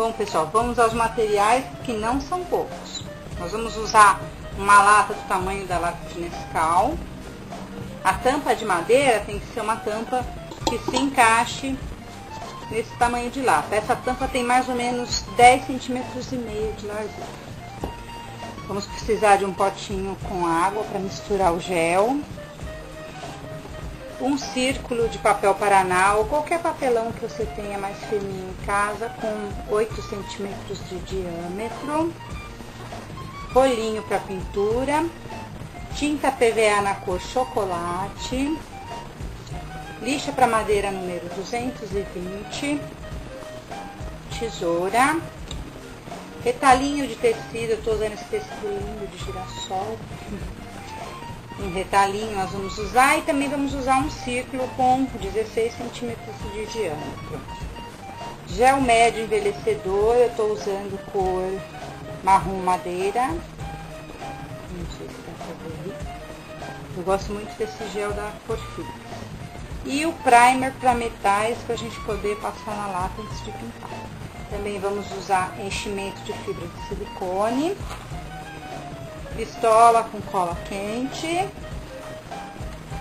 Bom, pessoal, vamos aos materiais que não são poucos. Nós vamos usar uma lata do tamanho da lata de Nescau. A tampa de madeira tem que ser uma tampa que se encaixe nesse tamanho de lata. Essa tampa tem mais ou menos 10,5 centímetros de largura. Vamos precisar de um potinho com água para misturar o gel. Um círculo de papel paraná ou qualquer papelão que você tenha mais firminho em casa, com 8 centímetros de diâmetro. Rolinho para pintura. Tinta PVA na cor chocolate. Lixa para madeira número 220. Tesoura. Retalhinho de tecido, eu estou usando esse tecido lindo de girassol. Um retalhinho nós vamos usar e também vamos usar um círculo com 16 centímetros de diâmetro. Gel médio envelhecedor, eu estou usando cor marrom madeira. Não sei se dá pra ver. Eu gosto muito desse gel da Forfix. E o primer para metais para a gente poder passar na lata antes de pintar. Também vamos usar enchimento de fibra de silicone. Pistola com cola quente.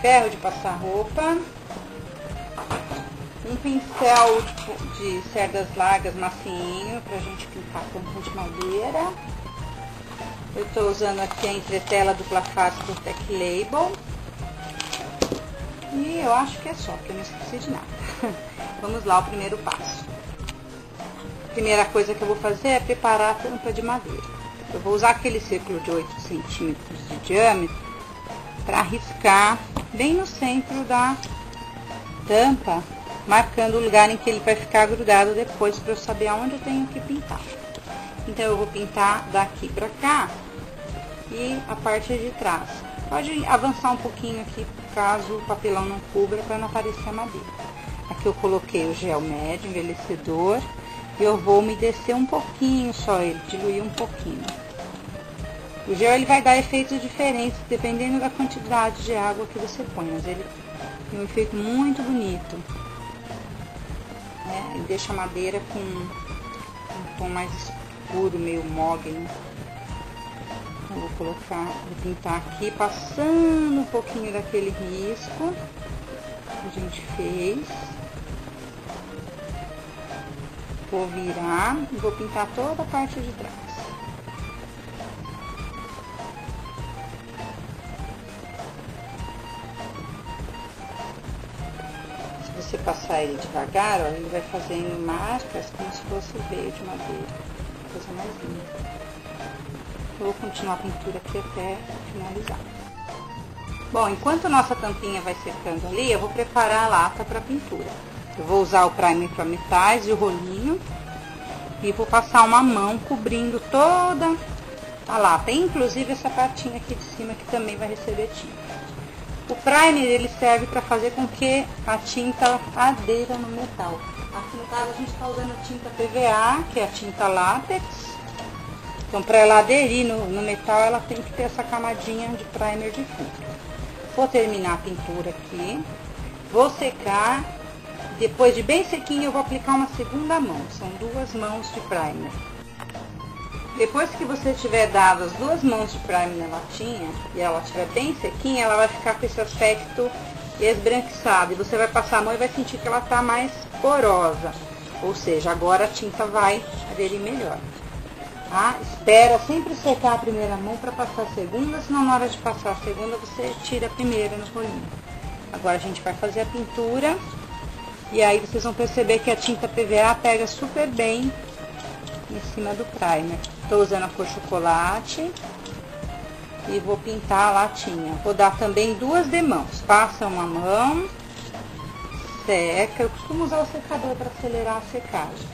Ferro de passar roupa. Um pincel de cerdas largas macinho para a gente pintar tampa de madeira. Eu estou usando aqui a entretela dupla face do Tech Label. E eu acho que é só, porque eu não esqueci de nada. Vamos lá, o primeiro passo. A primeira coisa que eu vou fazer é preparar a tampa de madeira. Eu vou usar aquele círculo de 8 centímetros de diâmetro para riscar bem no centro da tampa, marcando o lugar em que ele vai ficar grudado depois, para eu saber aonde eu tenho que pintar. Então eu vou pintar daqui para cá e a parte de trás. Pode avançar um pouquinho aqui, caso o papelão não cubra, para não aparecer a madeira. Aqui eu coloquei o gel médio envelhecedor. Eu vou umedecer um pouquinho só ele, diluir um pouquinho. O gel ele vai dar efeitos diferentes dependendo da quantidade de água que você põe, mas ele tem um efeito muito bonito. Ele deixa a madeira com um tom mais escuro, meio mogno. Eu vou pintar aqui, passando um pouquinho daquele risco que a gente fez. Vou virar e vou pintar toda a parte de trás. Se você passar ele devagar, ó, ele vai fazendo marcas como se fosse o veio de madeira. Coisa mais linda. Eu vou continuar a pintura aqui até finalizar. Bom, enquanto nossa tampinha vai secando ali, eu vou preparar a lata para pintura. Eu vou usar o primer para metais e o rolinho. E vou passar uma mão cobrindo toda a lata. Inclusive essa partinha aqui de cima que também vai receber tinta. O primer ele serve para fazer com que a tinta adeira no metal. Aqui no caso a gente está usando a tinta PVA, que é a tinta látex. Então para ela aderir no metal ela tem que ter essa camadinha de primer de fundo. Vou terminar a pintura aqui. Vou secar. Depois de bem sequinho, eu vou aplicar uma segunda mão. São 2 mãos de primer. Depois que você tiver dado as 2 mãos de primer na latinha, e ela estiver bem sequinha, ela vai ficar com esse aspecto esbranquiçado. E você vai passar a mão e vai sentir que ela está mais porosa. Ou seja, agora a tinta vai aderir melhor. Tá? Espera sempre secar a primeira mão para passar a segunda, senão na hora de passar a segunda, você tira a primeira no rolinho. Agora a gente vai fazer a pintura. E aí vocês vão perceber que a tinta PVA pega super bem em cima do primer. Estou usando a cor chocolate e vou pintar a latinha. Vou dar também 2 demãos. Passa uma mão, seca. Eu costumo usar o secador para acelerar a secagem.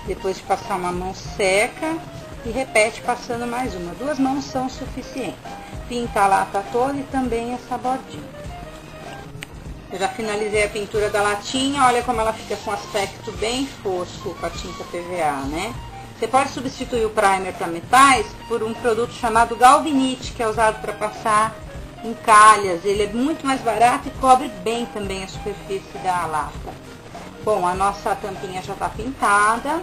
Depois de passar uma mão, seca e repete passando mais uma. 2 mãos são suficientes. Pinta a lata toda e também essa bordinha. Eu já finalizei a pintura da latinha, olha como ela fica com aspecto bem fosco com a tinta PVA, né? Você pode substituir o primer para metais por um produto chamado Galvinite, que é usado para passar em calhas. Ele é muito mais barato e cobre bem também a superfície da lata. Bom, a nossa tampinha já está pintada.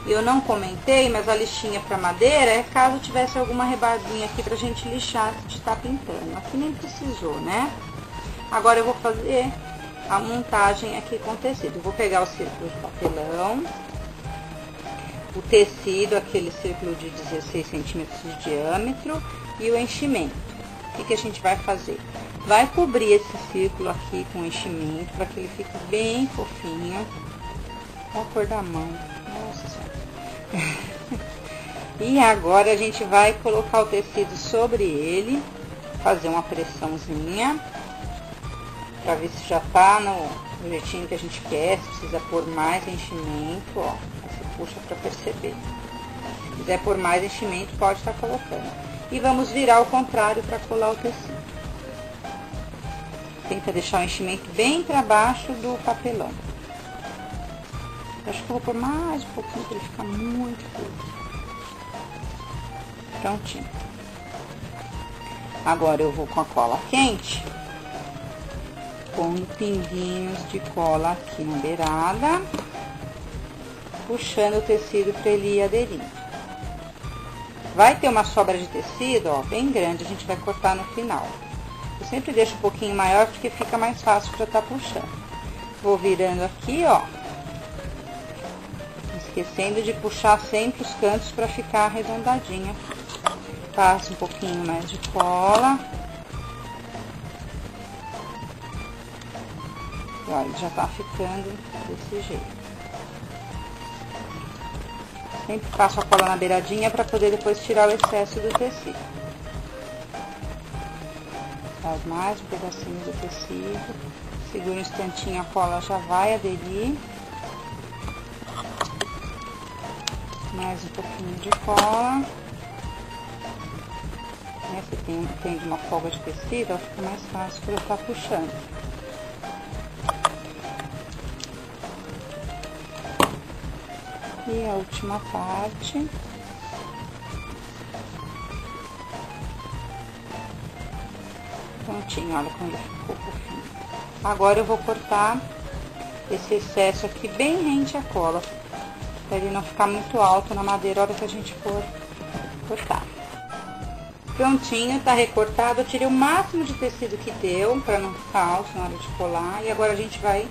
Eu não comentei, mas a lixinha para madeira é caso tivesse alguma rebarbinha aqui pra gente lixar antes de estar pintando. Aqui nem precisou, né? Agora eu vou fazer a montagem aqui com tecido. Eu vou pegar o círculo de papelão, o tecido, aquele círculo de 16 centímetros de diâmetro e o enchimento. O que a gente vai fazer? Vai cobrir esse círculo aqui com enchimento para que ele fique bem fofinho. Olha a cor da mão. Nossa Senhora. E agora a gente vai colocar o tecido sobre ele, fazer uma pressãozinha para ver se já tá no jeitinho que a gente quer, se precisa pôr mais enchimento, ó. Você puxa para perceber. Se quiser pôr mais enchimento, pode estar colocando. E vamos virar ao contrário para colar o tecido. Tenta deixar o enchimento bem para baixo do papelão. Acho que eu vou pôr mais um pouquinho para ele ficar muito curto. Prontinho. Agora eu vou com a cola quente, pondo pinguinhos de cola aqui na beirada, puxando o tecido para ele ir aderindo. Vai ter uma sobra de tecido, ó, bem grande, a gente vai cortar no final. Eu sempre deixo um pouquinho maior porque fica mais fácil para estar puxando. Vou virando aqui, ó. Esquecendo de puxar sempre os cantos para ficar arredondadinha. Passo um pouquinho mais de cola. E olha, já tá ficando desse jeito. Sempre passo a cola na beiradinha para poder depois tirar o excesso do tecido. Faz mais um pedacinho do tecido. Segura um instantinho, a cola já vai aderir. Mais um pouquinho de cola. Se tem uma folga de tecido, fica mais fácil para eu estar puxando. E a última parte. Prontinho, olha como ele ficou fofinho. Agora eu vou cortar esse excesso aqui bem rente à cola, para ele não ficar muito alto na madeira a hora que a gente for cortar. Prontinho, tá recortado. Eu tirei o máximo de tecido que deu, para não ficar alto na hora de colar. E agora a gente vai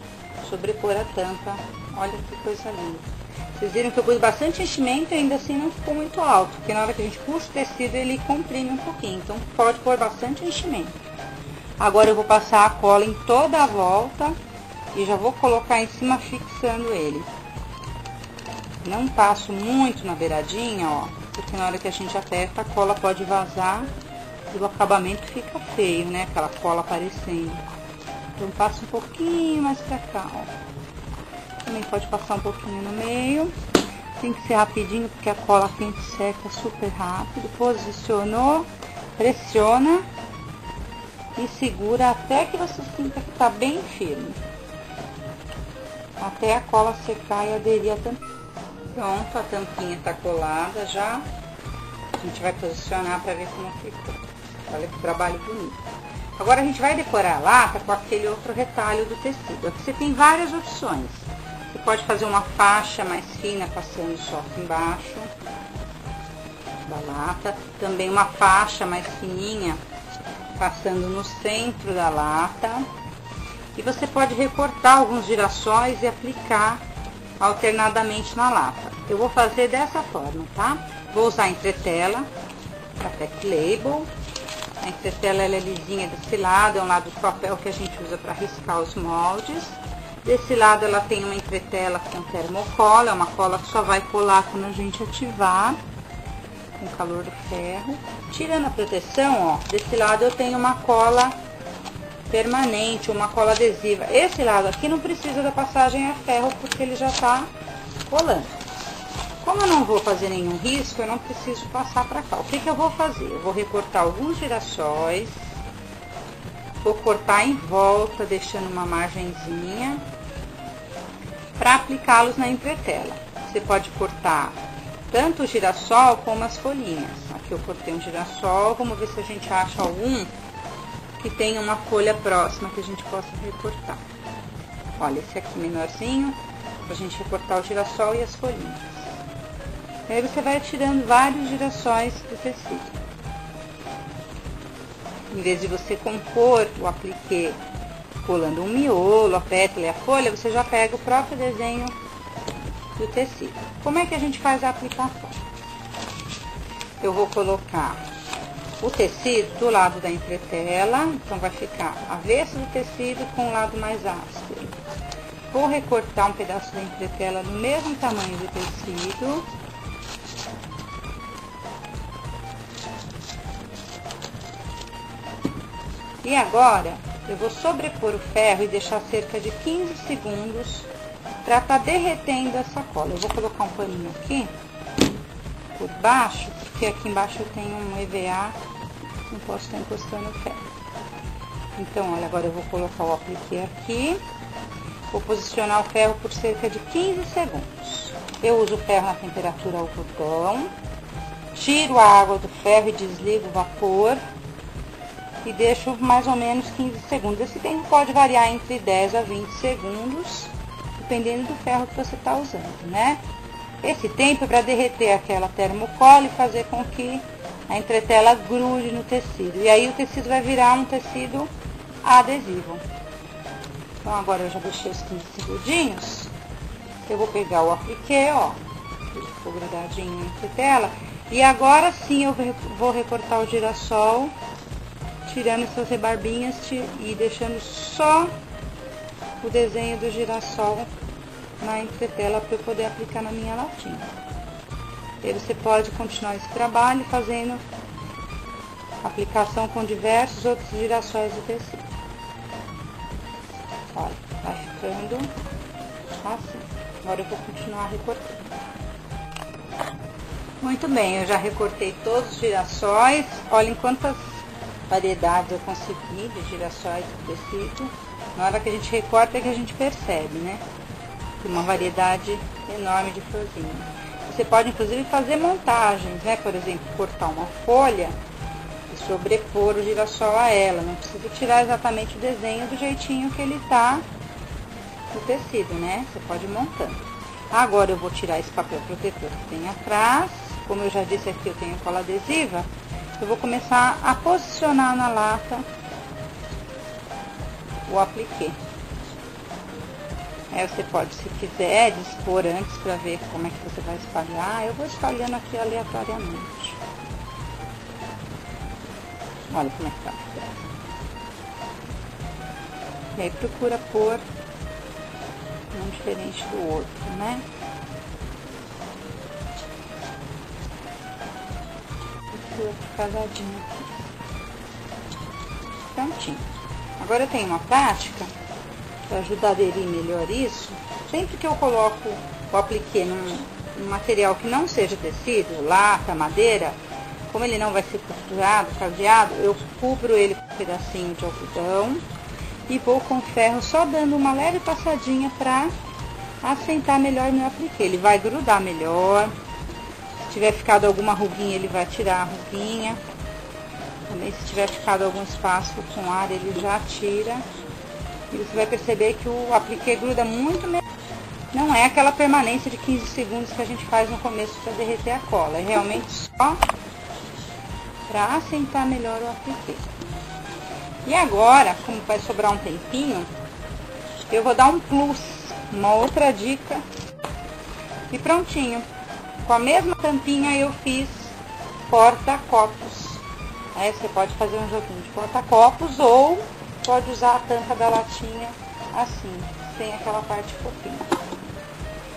sobrepor a tampa. Olha que coisa linda. Vocês viram que eu pus bastante enchimento e ainda assim não ficou muito alto, porque na hora que a gente puxa o tecido ele comprime um pouquinho, então pode pôr bastante enchimento. Agora eu vou passar a cola em toda a volta e já vou colocar em cima fixando ele. Não passo muito na beiradinha, ó, porque na hora que a gente aperta a cola pode vazar e o acabamento fica feio, né, aquela cola aparecendo. Então passo um pouquinho mais pra cá, ó. Também pode passar um pouquinho no meio. Tem que ser rapidinho porque a cola quente seca super rápido. Posicionou, pressiona e segura até que você sinta que tá bem firme. Até a cola secar e aderir a tampinha. Pronto, a tampinha tá colada já. A gente vai posicionar para ver como ficou. Olha que trabalho bonito. Agora a gente vai decorar a lata com aquele outro retalho do tecido. Aqui você tem várias opções. Você pode fazer uma faixa mais fina, passando só aqui embaixo da lata. Também uma faixa mais fininha, passando no centro da lata. E você pode recortar alguns girassóis e aplicar alternadamente na lata. Eu vou fazer dessa forma, tá? Vou usar a entretela, a Tech Label. A entretela ela é lisinha desse lado, é um lado do papel que a gente usa para riscar os moldes. Desse lado ela tem uma entretela com termocola, é uma cola que só vai colar quando a gente ativar, com o calor do ferro. Tirando a proteção, ó, desse lado eu tenho uma cola permanente, uma cola adesiva. Esse lado aqui não precisa da passagem a ferro, porque ele já tá colando. Como eu não vou fazer nenhum risco, eu não preciso passar para cá. O que eu vou fazer? Eu vou recortar alguns girassóis. Vou cortar em volta, deixando uma margenzinha, para aplicá-los na entretela. Você pode cortar tanto o girassol como as folhinhas. Aqui eu cortei um girassol, vamos ver se a gente acha algum que tenha uma folha próxima que a gente possa recortar. Olha, esse aqui menorzinho, pra gente recortar o girassol e as folhinhas. Aí você vai tirando vários girassóis do tecido. Em vez de você compor o apliquê colando um miolo, a pétala e a folha, você já pega o próprio desenho do tecido. Como é que a gente faz a aplicação? Eu vou colocar o tecido do lado da entretela, então vai ficar avesso do tecido com o lado mais áspero. Vou recortar um pedaço da entretela do mesmo tamanho do tecido. E agora, eu vou sobrepor o ferro e deixar cerca de 15 segundos para estar derretendo essa cola. Eu vou colocar um paninho aqui por baixo, porque aqui embaixo eu tenho um EVA, não posso estar encostando o ferro. Então, olha, agora eu vou colocar o apliquê aqui, vou posicionar o ferro por cerca de 15 segundos. Eu uso o ferro na temperatura algodão, tiro a água do ferro e desligo o vapor e deixo mais ou menos 15 segundos. Esse tempo pode variar entre 10 a 20 segundos, dependendo do ferro que você está usando, né? Esse tempo é para derreter aquela termocola e fazer com que a entretela grude no tecido. E aí o tecido vai virar um tecido adesivo. Então agora eu já deixei os 15 segundinhos. Eu vou pegar o apliquê, ó, ele ficou grudadinho na entretela. E agora sim eu vou recortar o girassol, tirando essas rebarbinhas e deixando só o desenho do girassol na entretela para eu poder aplicar na minha latinha. E você pode continuar esse trabalho fazendo aplicação com diversos outros girassóis do tecido. Olha, vai ficando assim. Agora eu vou continuar recortando. Muito bem, eu já recortei todos os girassóis. Olhem quantas variedades eu consegui de girassóis do tecido. Na hora que a gente recorta é que a gente percebe, né? Tem uma variedade enorme de florzinhas. Você pode inclusive fazer montagens, né? Por exemplo, cortar uma folha e sobrepor o girassol a ela. Não precisa tirar exatamente o desenho do jeitinho que ele tá no tecido, né? Você pode ir montando. Agora eu vou tirar esse papel protetor que tem atrás. Como eu já disse aqui, eu tenho cola adesiva. Eu vou começar a posicionar na lata o apliquê. Aí você pode, se quiser, dispor antes para ver como é que você vai espalhar. Eu vou espalhando aqui aleatoriamente. Olha como é que tá. E aí procura pôr um diferente do outro, né? Procura casadinho aqui. Prontinho. Agora eu tenho uma prática para ajudar a aderir melhor isso. Sempre que eu coloco o apliquê num material que não seja tecido, lata, madeira, como ele não vai ser costurado, caseado, eu cubro ele com um pedacinho de algodão e vou com o ferro só dando uma leve passadinha para assentar melhor meu apliquê. Ele vai grudar melhor. Se tiver ficado alguma ruguinha, ele vai tirar a ruguinha. Também se tiver ficado algum espaço com ar, ele já tira. E você vai perceber que o apliquê gruda muito melhor. Não é aquela permanência de 15 segundos que a gente faz no começo para derreter a cola. É realmente só para assentar melhor o apliquê. E agora, como vai sobrar um tempinho, eu vou dar um plus, uma outra dica. E prontinho. Com a mesma tampinha eu fiz porta-copos. Aí você pode fazer um joguinho de porta-copos ou pode usar a tampa da latinha assim, sem aquela parte fofinha.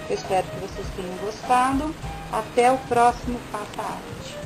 Eu espero que vocês tenham gostado. Até o próximo Faça Arte.